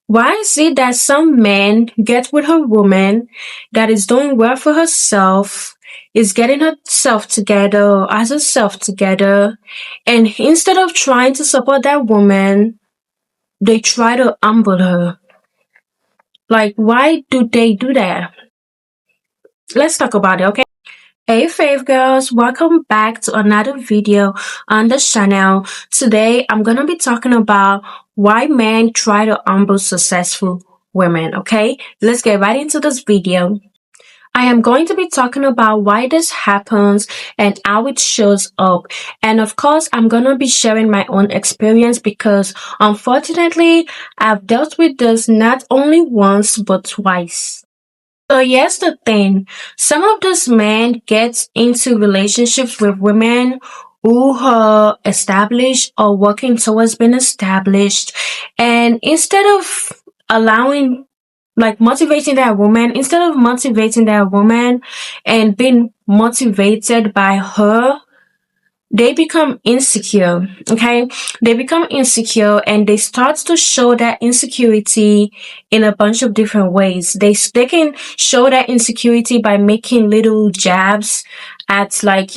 Why is it that some men get with a woman that is doing well for herself, is getting herself together, has herself together, and instead of trying to support that woman, they try to humble her? Like, why do they do that? Let's talk about it, okay? Hey Fave Girls, welcome back to another video on the channel. Today I'm gonna be talking about why men try to humble successful women, okay? Let's get right into this video. I am going to be talking about why this happens and how it shows up. And of course, I'm gonna be sharing my own experience because unfortunately, I've dealt with this not only once but twice. So here's the thing. Some of those men get into relationships with women who are established or working towards being established. And instead of allowing, like instead of motivating that woman and being motivated by her, they become insecure. Okay, they become insecure and they start to show that insecurity in a bunch of different ways. They can show that insecurity by making little jabs at, like,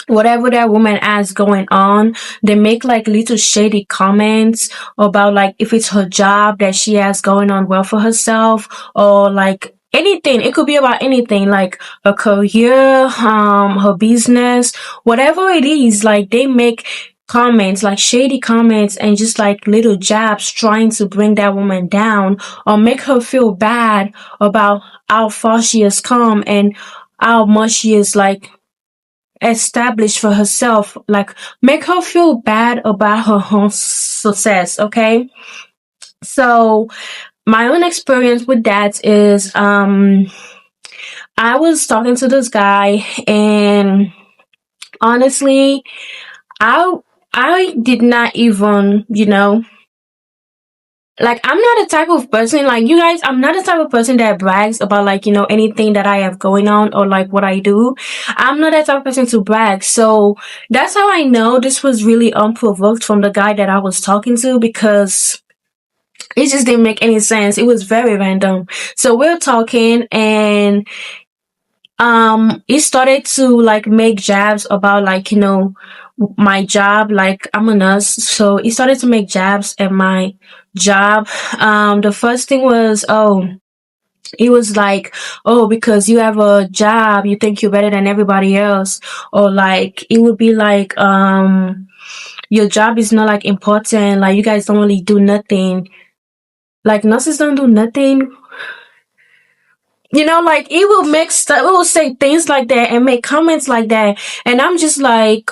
whatever that woman has going on. They make like little shady comments about, like, if it's her job that she has going on well for herself, or like anything. It could be about anything, like her career, her business, whatever it is. Like, they make comments, like shady comments, and just like little jabs trying to bring that woman down or make her feel bad about how far she has come and how much she is, like, established for herself, like make her feel bad about her own success. Okay, so my own experience with that is I was talking to this guy, and honestly, i I did not even, like, I'm not the type of person, like, you guys, I'm not the type of person that brags about, like, anything that I have going on or like what I do. I'm not that type of person to brag. So that's how I know this was really unprovoked from the guy that I was talking to, because it just didn't make any sense. It was very random. So we're talking, and he started to like make jabs about, like, my job. Like, I'm a nurse, so he started to make jabs at my job. The first thing was, oh, he was like, oh, because you have a job, you think you're better than everybody else. Or like, it would be like, your job is not like important, like you guys don't really do nothing, like nurses don't do nothing. Like, it will make stuff, it will say things like that and make comments like that. And I'm just like,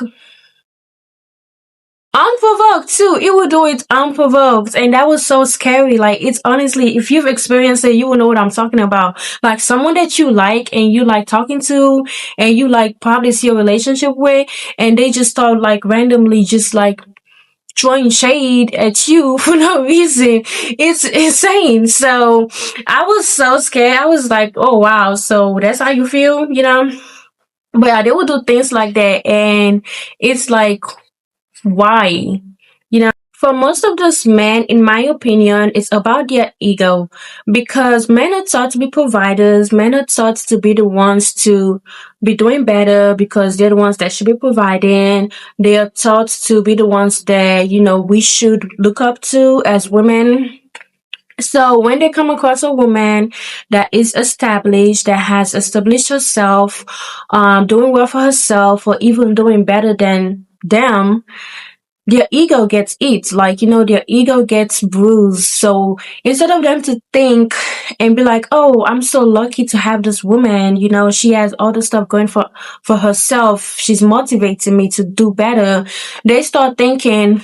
unprovoked too. It will do it unprovoked. And that was so scary. Like, it's honestly, if you've experienced it, you will know what I'm talking about. Like, someone that you like and you like talking to and you like probably see a relationship with, and they just start like randomly just like throwing shade at you for no reason. It's insane. So I was so scared. I was like, oh wow, so that's how you feel, But yeah, they would do things like that, and it's like, why? For most of those men, in my opinion, it's about their ego, because men are taught to be providers, men are taught to be the ones to be doing better because they're the ones that should be providing. They are taught to be the ones that, we should look up to as women. So when they come across a woman that is established, that has established herself, doing well for herself, or even doing better than them, their ego gets hit, like, their ego gets bruised. So instead of them to think and be like, oh, I'm so lucky to have this woman, she has all the stuff going for herself, she's motivating me to do better, they start thinking,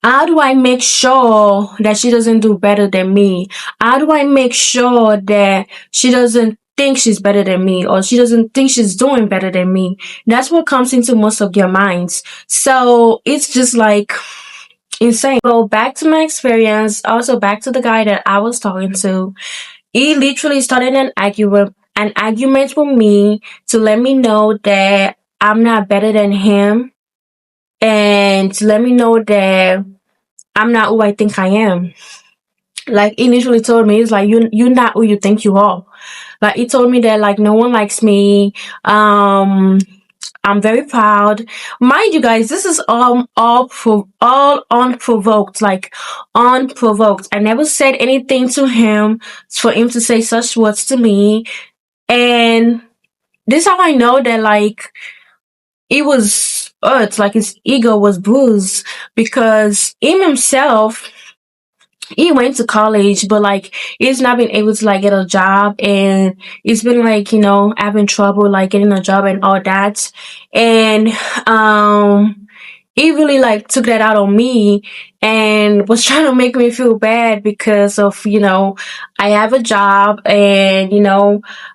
how do I make sure that she doesn't do better than me? How do I make sure that she doesn't think she's better than me, or she doesn't think she's doing better than me? That's what comes into most of their minds. So it's just like insane. So back to my experience, also back to the guy that I was talking to. He literally started an argument with me to let me know that I'm not better than him, and to let me know that I'm not who I think I am. Like, he literally told me, he's like, you're not who you think you are. Like, he told me that, like, no one likes me. I'm very proud. Mind you guys, this is all unprovoked, like unprovoked. I never said anything to him for him to say such words to me. And this is how I know that, like, he was hurt, like his ego was bruised, because him himself, he went to college, but like he's not been able to like get a job, and he's been like, having trouble like getting a job and all that. And he really like took that out on me and was trying to make me feel bad because of, I have a job, and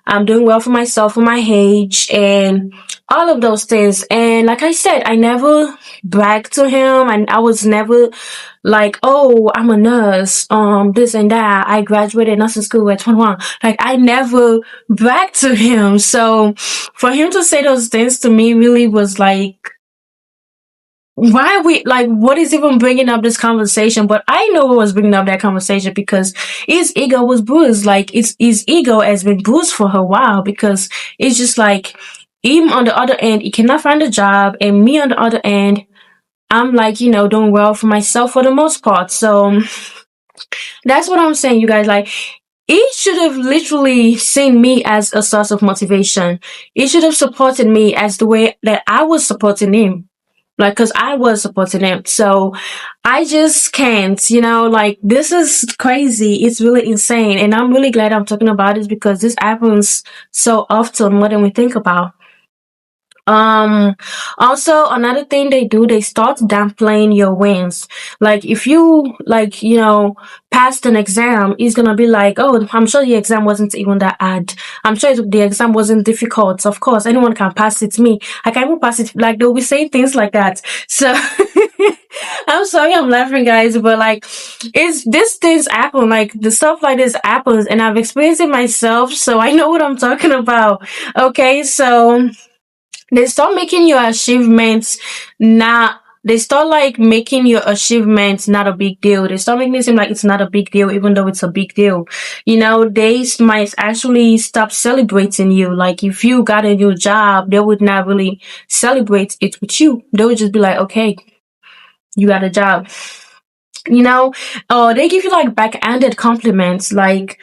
I'm doing well for myself, for my age, and all of those things. And like I said, I never bragged to him, and I was never like, oh, I'm a nurse, this and that, I graduated nursing school at 21. Like, I never bragged to him. So for him to say those things to me really was like, why are we like, what is even bringing up this conversation? But I know what was bringing up that conversation, because his ego was bruised. Like, his ego has been bruised for a while, because it's just like, him on the other end, he cannot find a job, and me on the other end, I'm like, doing well for myself for the most part. So that's what I'm saying, you guys. Like, he should have literally seen me as a source of motivation. He should have supported me as the way that I was supporting him. Like, cause I was supporting him. So I just can't, like, this is crazy. It's really insane. And I'm really glad I'm talking about this, because this happens so often, more than we think about. Also, another thing they do, they start downplaying your wins. Like, if you, like, passed an exam, he's gonna be like, oh, I'm sure the exam wasn't even that hard. I'm sure the exam wasn't difficult. Of course, anyone can pass it. Me, I can even pass it. Like, they'll be saying things like that. So, I'm sorry I'm laughing, guys, but like, these things happen. Like, the stuff like this happens, and I've experienced it myself, so I know what I'm talking about. Okay, so they start making your achievements not they start like making your achievements not a big deal. They start making it seem like it's not a big deal, even though it's a big deal. They might actually stop celebrating you. Like, if you got a new job, they would not really celebrate it with you. They would just be like, okay, you got a job. They give you like backhanded compliments, like,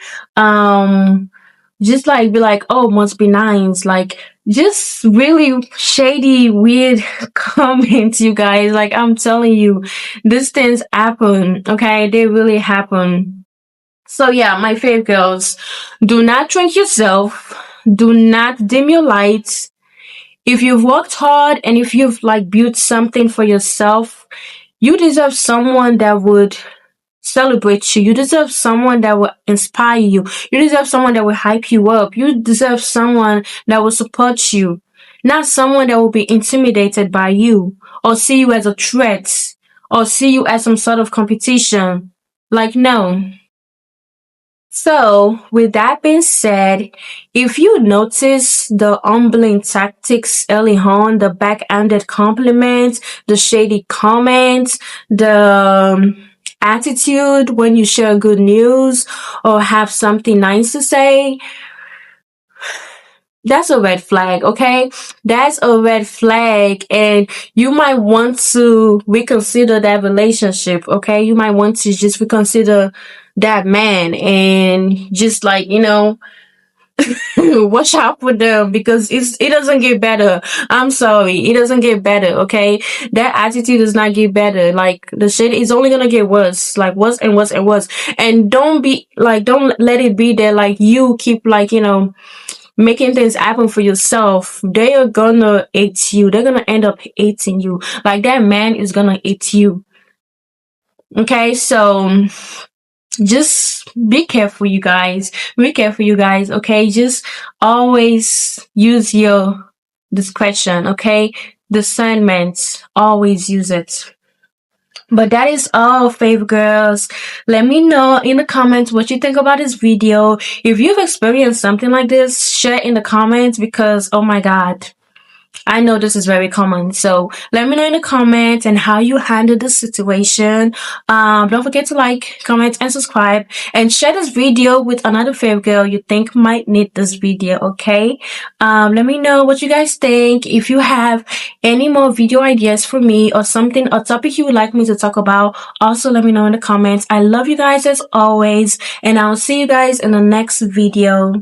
just like be like, oh, must be nice, like, just really shady, weird comments, you guys. Like, I'm telling you, these things happen, okay? They really happen. So yeah, my favorite girls, do not drink yourself, do not dim your lights. If you've worked hard, and if you've like built something for yourself, you deserve someone that would celebrate you. You deserve someone that will inspire you. You deserve someone that will hype you up. You deserve someone that will support you, not someone that will be intimidated by you, or see you as a threat, or see you as some sort of competition. Like, no. So, with that being said, if you notice the humbling tactics early on, the backhanded compliments, the shady comments, the attitude when you share good news or have something nice to say, that's a red flag, okay? That's a red flag, and you might want to reconsider that relationship, okay? You might want to just reconsider that man, and just like, watch out for them, because it doesn't get better. I'm sorry, it doesn't get better, okay? That attitude does not get better. Like, the shit is only gonna get worse, like worse and worse and worse. And don't let it be that like you keep like, making things happen for yourself. They are gonna hate you. They're gonna end up hating you. Like, that man is gonna hate you. Okay, so just be careful, you guys. Be careful, you guys. Okay, just always use your discretion. Okay, discernment. Always use it. But that is all, fave girls. Let me know in the comments what you think about this video. If you've experienced something like this, share in the comments, because oh my god, I know this is very common. So let me know in the comments and how you handle this situation. Don't forget to like, comment, and subscribe, and share this video with another favorite girl you think might need this video. Okay. Let me know what you guys think. If you have any more video ideas for me or something, a topic you would like me to talk about, also let me know in the comments. I love you guys as always, and I'll see you guys in the next video.